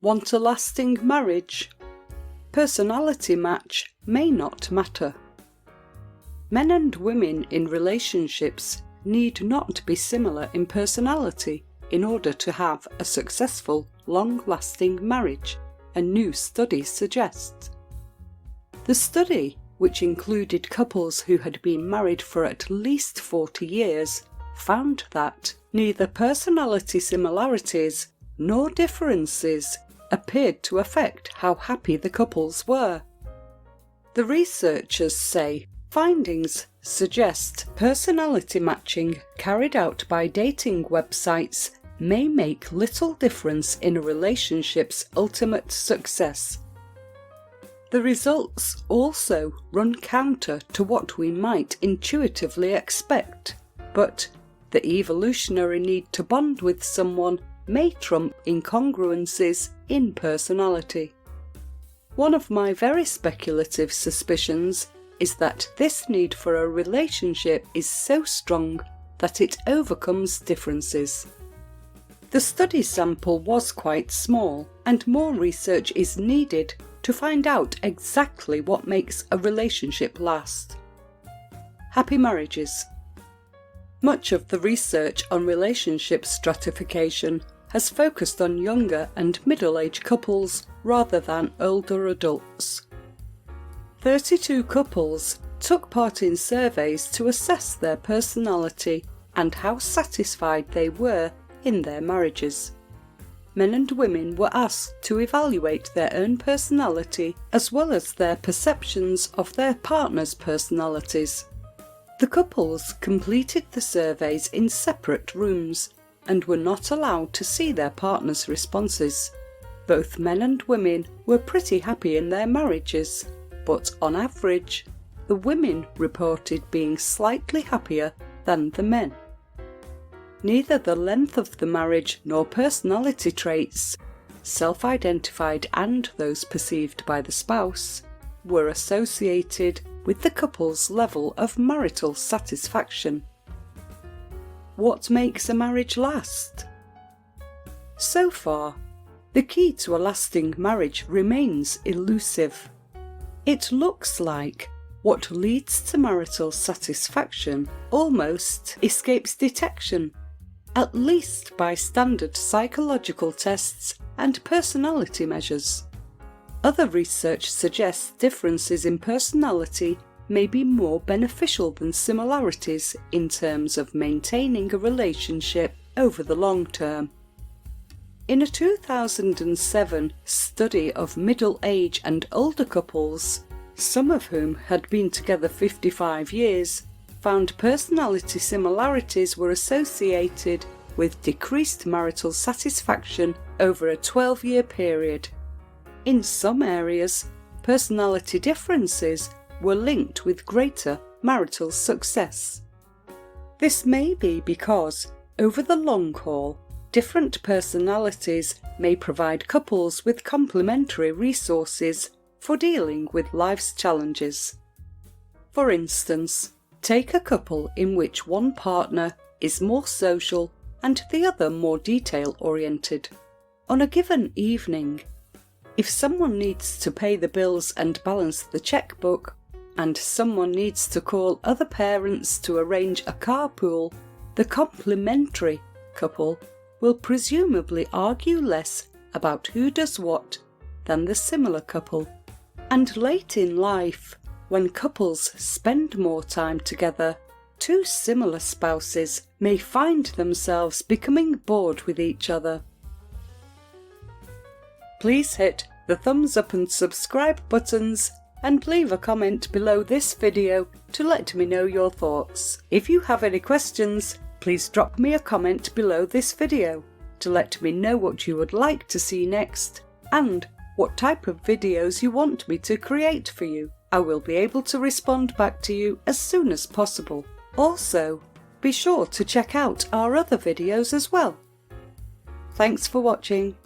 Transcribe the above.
Want a lasting marriage? Personality match may not matter. Men and women in relationships need not be similar in personality in order to have a successful, long-lasting marriage, a new study suggests. The study, which included couples who had been married for at least 40 years, found that neither personality similarities nor differences appeared to affect how happy the couples were. The researchers say findings suggest personality matching carried out by dating websites may make little difference in a relationship's ultimate success. The results also run counter to what we might intuitively expect, but the evolutionary need to bond with someone may trump incongruences in personality. One of my very speculative suspicions is that this need for a relationship is so strong that it overcomes differences. The study sample was quite small, and more research is needed to find out exactly what makes a relationship last. Happy marriages. Much of the research on relationship stratification has focused on younger and middle-aged couples rather than older adults. 32 couples took part in surveys to assess their personality and how satisfied they were in their marriages. Men and women were asked to evaluate their own personality as well as their perceptions of their partner's personalities. The couples completed the surveys in separate rooms and were not allowed to see their partner's responses. Both men and women were pretty happy in their marriages, but on average, the women reported being slightly happier than the men. Neither the length of the marriage nor personality traits, self-identified and those perceived by the spouse, were associated with the couple's level of marital satisfaction. What makes a marriage last? So far, the key to a lasting marriage remains elusive. It looks like what leads to marital satisfaction almost escapes detection, at least by standard psychological tests and personality measures. Other research suggests differences in personality may be more beneficial than similarities in terms of maintaining a relationship over the long term. In a 2007 study of middle-aged and older couples, some of whom had been together 55 years, found personality similarities were associated with decreased marital satisfaction over a 12-year period. In some areas, personality differences were linked with greater marital success. This may be because, over the long haul, different personalities may provide couples with complementary resources for dealing with life's challenges. For instance, take a couple in which one partner is more social and the other more detail-oriented. On a given evening, if someone needs to pay the bills and balance the checkbook, and someone needs to call other parents to arrange a carpool, the complementary couple will presumably argue less about who does what than the similar couple. And late in life, when couples spend more time together, two similar spouses may find themselves becoming bored with each other. Please hit the thumbs up and subscribe buttons and leave a comment below this video to let me know your thoughts. If you have any questions, please drop me a comment below this video to let me know what you would like to see next and what type of videos you want me to create for you. I will be able to respond back to you as soon as possible. Also, be sure to check out our other videos as well. Thanks for watching.